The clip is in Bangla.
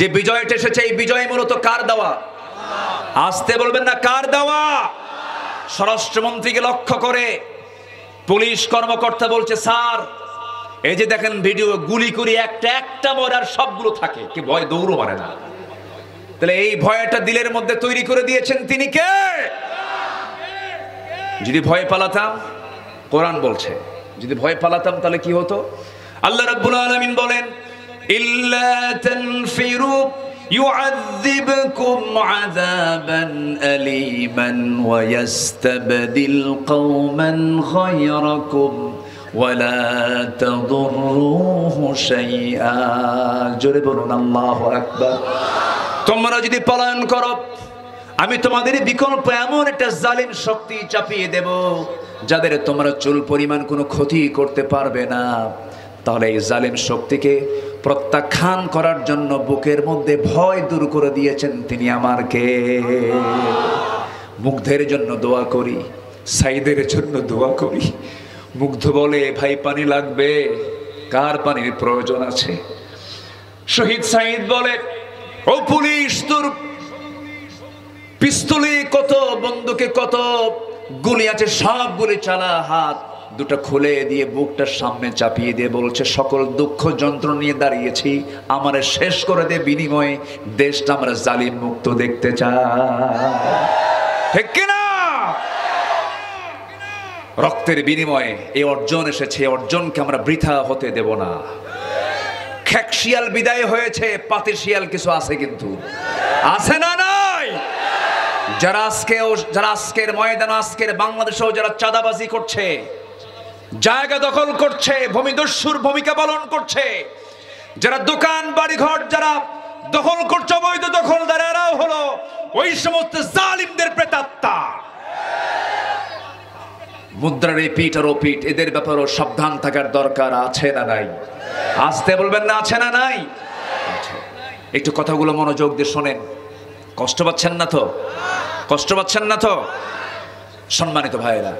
যে বিজয়টা এসেছে এই বিজয় মূলত কার দেওয়া? আসতে বলবেন না, কার দেওয়া? স্বরাষ্ট্রমন্ত্রীকে লক্ষ্য করে পুলিশ কর্মকর্তা বলছে, স্যার এই যে দেখেন ভিডিও, গুলি করে একটা একটা মরার সবগুলো থাকে, কি ভয় দৌড়ও মারে না। তাহলে এই ভয়টা দিলের মধ্যে তৈরি করে দিয়েছেন তিনি কে? যদি ভয় পালাতাম, কোরআন বলছে যদি ভয় পালাতাম তাহলে কি হতো? আল্লাহ রাব্বুল আলামিন বলেন, ইল্লা তানফিরু يعذبكم عذابا أليما ويستبدل قوما غيركم ولا تضروه شيئا জোরে বলুন আল্লাহু আকবার। তোমরা যদি পলায়ন করো আমি তোমাদের বিকল্প এমন একটা জালিম শক্তি চাপিয়ে দেব যাদের তোমরা চুল পরিমাণ কোনো ক্ষতি করতে পারবে না। তাহলে এই জালিম শক্তিকে প্রত্যাখ্যান করার জন্য বুকের মধ্যে ভয় দূর করে দিয়েছেন তিনি আমার কে? মুগ্ধের জন্য দোয়া করি, সাইদের জন্য দোয়া করি। মুগ্ধ বলে, ভাই পানি লাগবে, কার পানির প্রয়োজন আছে? শহীদ সাইদ বলে, ও পুলিশ তোর পিস্তলে কত, বন্দুকে কত গুলি আছে, সব গুলি চালা। হাত দুটো খুলে দিয়ে বুকটার সামনে চাপিয়ে দিয়ে বলছে, সকল দুঃখ যন্ত্রণা নিয়ে দাঁড়িয়েছি, আমারে শেষ করে দে, বিনিময়ে দেশটা আমরা জালিম মুক্ত দেখতে চাই। ঠিক কিনা? রক্তের বিনিময়ে এই অর্জন এসেছে, এই অর্জনকে আমরা বৃথা হতে দেব না। খেকশিয়াল বিদায় হয়েছে, পাতি শিয়াল কিছু আছে, কিন্তু আছে না নাই? যারা আজকের ময়দান, আজকের বাংলাদেশেও যারা চাঁদাবাজি করছে, জায়গা দখল করছে, ভূমিদস্যুর ভূমিকা পালন করছে, যারা দোকান বাড়িঘর যারা দখল করছে, অবৈধ দখলদার, এরাও হলো ওই সমস্ত জালিমদের প্রেতাত্মা। মুদ্রার এই পিঠ আর ও পিঠ, এদের ব্যাপারেও সাবধান থাকার দরকার আছে না নাই? আসতে বলবেন না, আছে না নাই? একটু কথাগুলো মনোযোগ দিয়ে শোনেন। কষ্ট পাচ্ছেন না তো? কষ্ট পাচ্ছেন না তো? সম্মানিত ভাইয়েরা,